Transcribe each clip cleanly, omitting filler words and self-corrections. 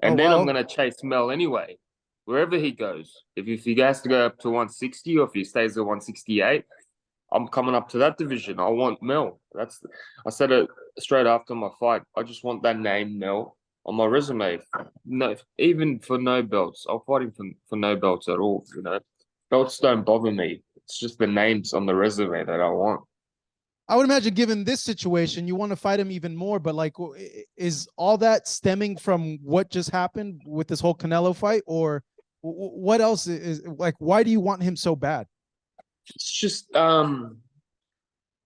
Oh, And then I'm wow. gonna chase Mel anyway, wherever he goes. If he has to go up to 160 or if he stays at 168, I'm coming up to that division. I want Mel. I said it straight after my fight. I just want that name Mel on my resume. No, even for no belts, I'll fight him for no belts at all. You know, belts don't bother me. It's just the names on the resume that I want. I would imagine, given this situation, you want to fight him even more. But like, is all that stemming from what just happened with this whole Canelo fight, or what else is like? Why do you want him so bad? It's just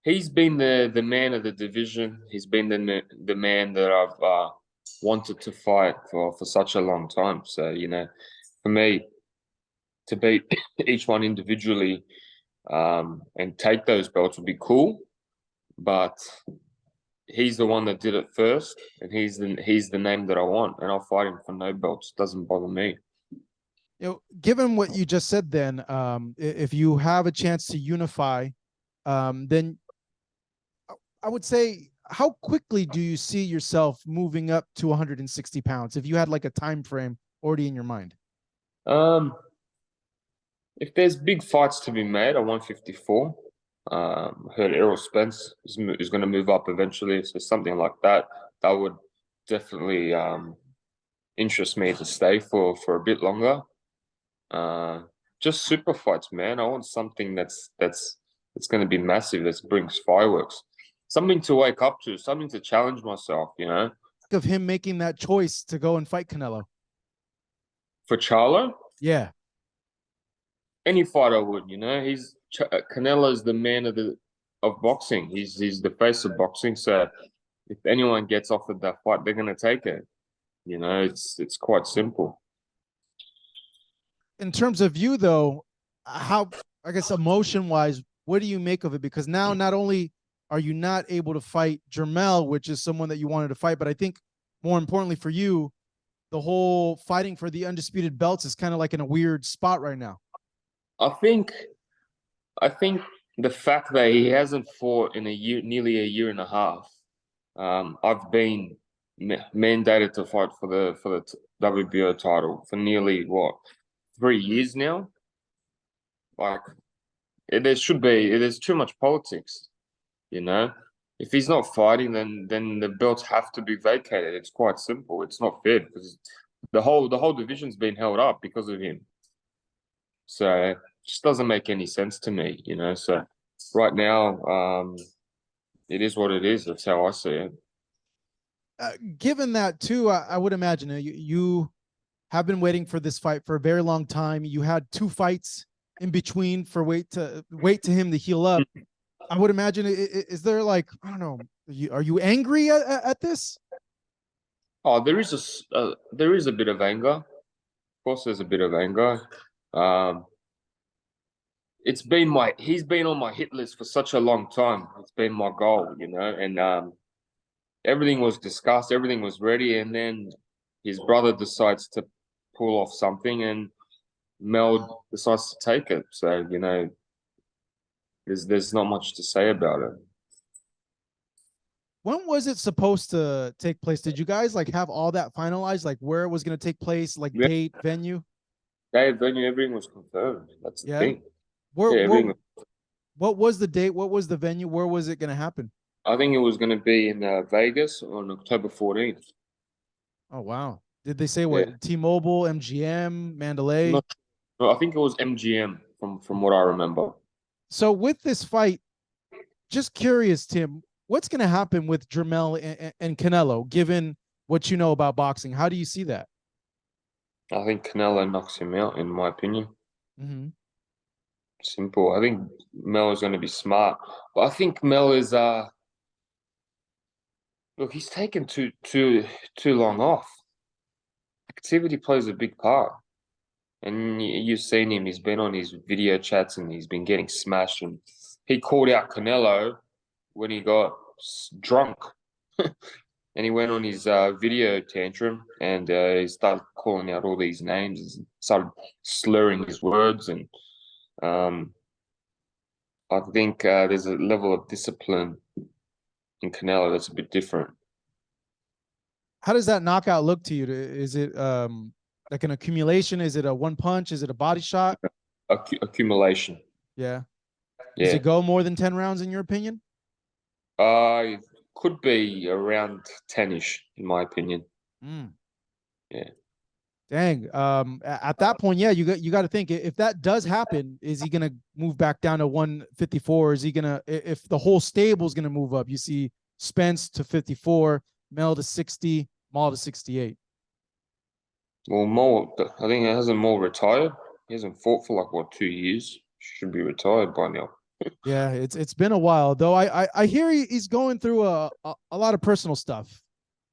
he's been the man of the division. He's been the man that I've wanted to fight for such a long time. So you know, for me to beat each one individually and take those belts would be cool. But he's the one that did it first, and he's the name that I want, and I'll fight him for no belts. Doesn't bother me. Given what you just said, then if you have a chance to unify, then I would say, how quickly do you see yourself moving up to 160 pounds? If you had like a time frame already in your mind. Um, if there's big fights to be made, I 154. I heard Errol Spence is going to move up eventually, so something like that. That would definitely interest me to stay for a bit longer. Just super fights, man. I want something that's going to be massive. That brings fireworks, something to wake up to, something to challenge myself. You know, Of him making that choice to go and fight Canelo. for Charlo, Yeah. any fighter would. You know, Canelo's the man of boxing. He's the face of boxing. So if anyone gets offered that fight, they're going to take it. You know, it's quite simple. In terms of you, though, how, I guess, emotion wise, what do you make of it? Because now not only are you not able to fight Jermell, which is someone that you wanted to fight, but I think more importantly for you, the whole fighting for the undisputed belts is kind of like in a weird spot right now. I think I think the fact that he hasn't fought in a year, nearly a year and a half. I've been mandated to fight for the WBO title for nearly what 3 years now. Like there's too much politics, you know. If he's not fighting, then the belts have to be vacated. It's quite simple. It's not fair because the whole division's been held up because of him. So it just doesn't make any sense to me, you know. So right now, it is what it is. That's how I see it. Given that too, I would imagine you have been waiting for this fight for a very long time. You had two fights in between for wait to him to heal up. I would imagine, is there like, I don't know, are you angry at this? Oh, there is a bit of anger. Of course, there's a bit of anger. Um, he's been on my hit list for such a long time. It's been my goal, you know, and everything was discussed, everything was ready, and then his brother decides to pull off something, and Mel decides to take it. So you know, there's not much to say about it. When was it supposed to take place? Did you guys like have all that finalized, like where it was going to take place, like Yeah, date, venue? venue, everything was confirmed. That's the Yeah. thing. Where Yeah, everything. what was the date? What was the venue? Where was it going to happen? I think it was going to be in Vegas on October 14th. Oh wow. Did they say Yeah, what? T-Mobile, MGM, Mandalay? not. No, I think it was MGM from what I remember. So with this fight, just curious, Tim, what's going to happen with Jermell and Canelo, given what you know about boxing? How do you see that? I think Canelo knocks him out, in my opinion. Mm-hmm. Simple. I think Mel is going to be smart, but I think Mel is look, he's taken too long off. Activity plays a big part, and you've seen him. He's been on his video chats and he's been getting smashed. And he called out Canelo when he got drunk, and he went on his video tantrum and he started calling out all these names and started slurring his words. And um, I think there's a level of discipline in Canelo that's a bit different. How does that knockout look to you? Is it like an accumulation? Is it a one punch? Is it a body shot? Accumulation. Yeah. Does Yeah. it go more than 10 rounds in your opinion? It could be around 10-ish, in my opinion. Mm. Yeah. Dang. At that point, yeah, you got to think if that does happen, is he gonna move back down to 154? Is he gonna if the whole stable is gonna move up? You see Spence to 54, Mel to 60, Maul to 68. Well, I think it hasn't more retired. He hasn't fought for like what 2 years. Should be retired by now. Yeah, it's been a while though. I hear he's going through a lot of personal stuff.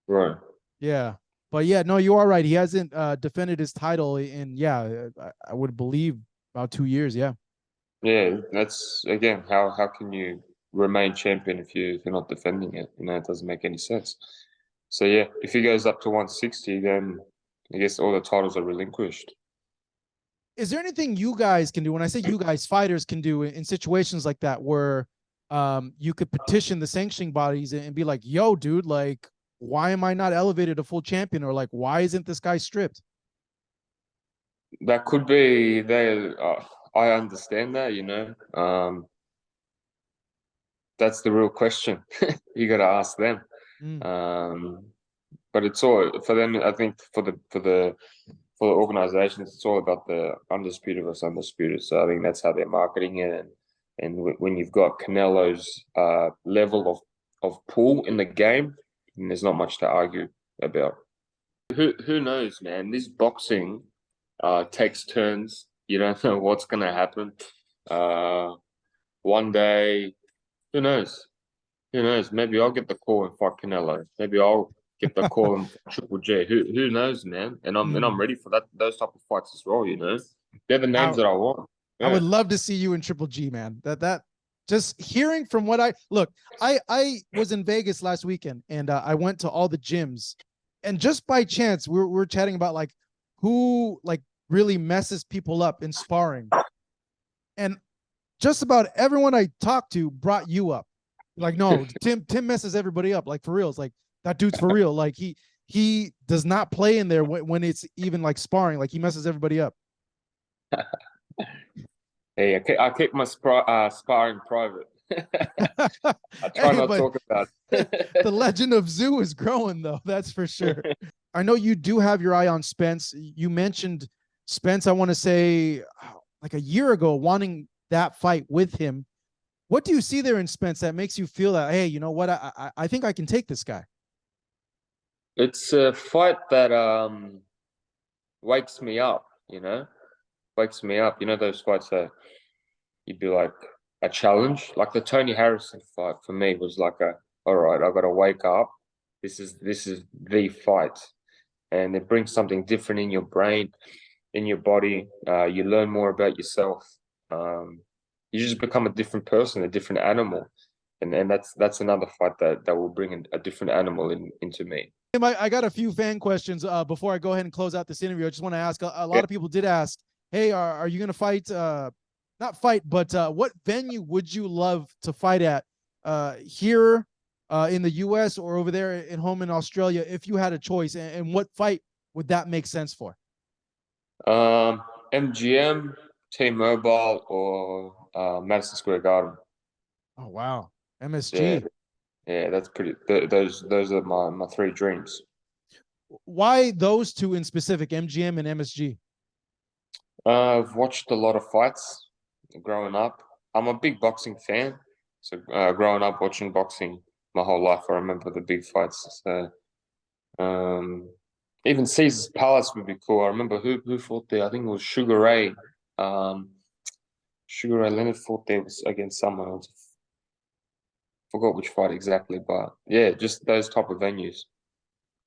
Right. Yeah. But yeah, no, you are right. He hasn't defended his title in yeah, I would believe about 2 years. Yeah. Yeah, that's again how can you remain champion if you're not defending it? You know, it doesn't make any sense. So yeah, if he goes up to 160, then I guess all the titles are relinquished. Is there anything you guys can do? When I say you guys, fighters can do in situations like that where you could petition the sanctioning bodies and be like, yo, dude, like, why am I not elevated to full champion? Or like, why isn't this guy stripped? That could be they. I understand that, you know. That's the real question. You got to ask them. Mm. But it's all for them. I think for the organizations, it's all about the undisputed versus undisputed. So I think that's how they're marketing it. And when you've got Canelo's level of pull in the game, there's not much to argue about. Who knows, man? This boxing takes turns. You don't know what's gonna happen. One day, who knows? Who knows? Maybe I'll get the call and fight Canelo. Maybe I'll get the call and fight Triple J. Who knows, man? And I'm ready for those type of fights as well. You know, they're the names that I want. I Yeah. would love to see you in Triple G, man. That just hearing from what I look, I was in Vegas last weekend and I went to all the gyms, and just by chance we're chatting about like who like really messes people up in sparring, and just about everyone I talked to brought you up. Like, no, Tim messes everybody up. Like for real, it's like that dude's for real. Like he does not play in there when it's even like sparring. Like he messes everybody up. Hey, I keep my sparring private. I try Hey, not to but talk about it. the legend of Tszyu is growing, though. That's for sure. I know you do have your eye on Spence. You mentioned Spence, I want to say like a year ago, wanting that fight with him. What do you see there in Spence that makes you feel that, hey, you know what? I think I can take this guy. It's a fight that wakes me up, you know, wakes me up. You know, those fights that you'd be like a challenge, like the Tony Harrison fight for me was like all right, I've got to wake up. This is the fight, and it brings something different in your brain, in your body. You learn more about yourself. You just become a different person, a different animal, and that's another fight that will bring a different animal into me. I got a few fan questions before I go ahead and close out this interview. I just want to ask a lot of people did ask, hey, are you going to fight? Not fight, but what venue would you love to fight at here in the US or over there in home in Australia if you had a choice? And what fight would that make sense for? MGM, T-Mobile, or Madison Square Garden. Oh, wow. Yeah, MSG. yeah, that's pretty. Those are my three dreams. Why those two in specific, MGM and MSG? I've watched a lot of fights growing up. I'm a big boxing fan, so growing up watching boxing my whole life, I remember the big fights. So even Caesar's Palace would be cool. I remember who fought there. I think it was Sugar Ray. Sugar Ray Leonard fought there against someone else. Forgot which fight exactly, but yeah, just those type of venues.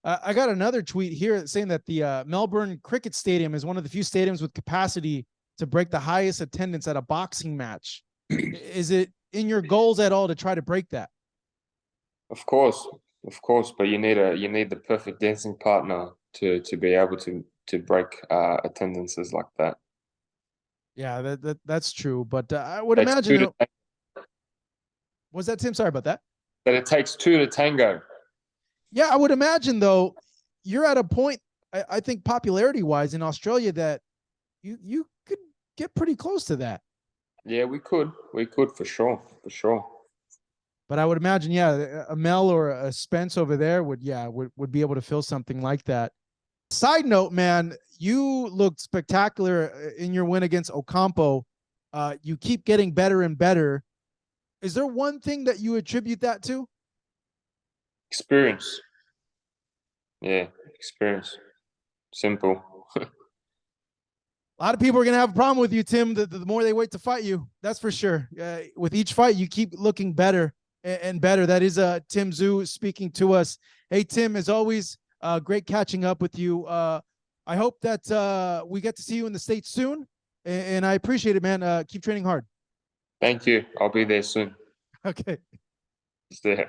I got another tweet here saying that the Melbourne Cricket Stadium is one of the few stadiums with capacity to break the highest attendance at a boxing match. Is it in your goals at all to try to break that? Of course, but you need the perfect dancing partner to be able to break attendances like that. Yeah, that's true. But I would imagine. Was that Tim? Sorry about that. But it takes two to tango. Yeah, I would imagine though, you're at a point, I think popularity wise in Australia that you could get pretty close to that. Yeah, we could for sure, for sure. But I would imagine, yeah, a Mel or a Spence over there would be able to fill something like that. Side note, man, you looked spectacular in your win against Ocampo. You keep getting better and better. Is there one thing that you attribute that to? Experience. Yeah, experience. Simple. A lot of people are going to have a problem with you, Tim, the more they wait to fight you. That's for sure. With each fight, you keep looking better and better. That is Tim Tszyu speaking to us. Hey, Tim, as always, great catching up with you. I hope that we get to see you in the States soon, and I appreciate it, man. Keep training hard. Thank you. I'll be there soon. Okay. Stay.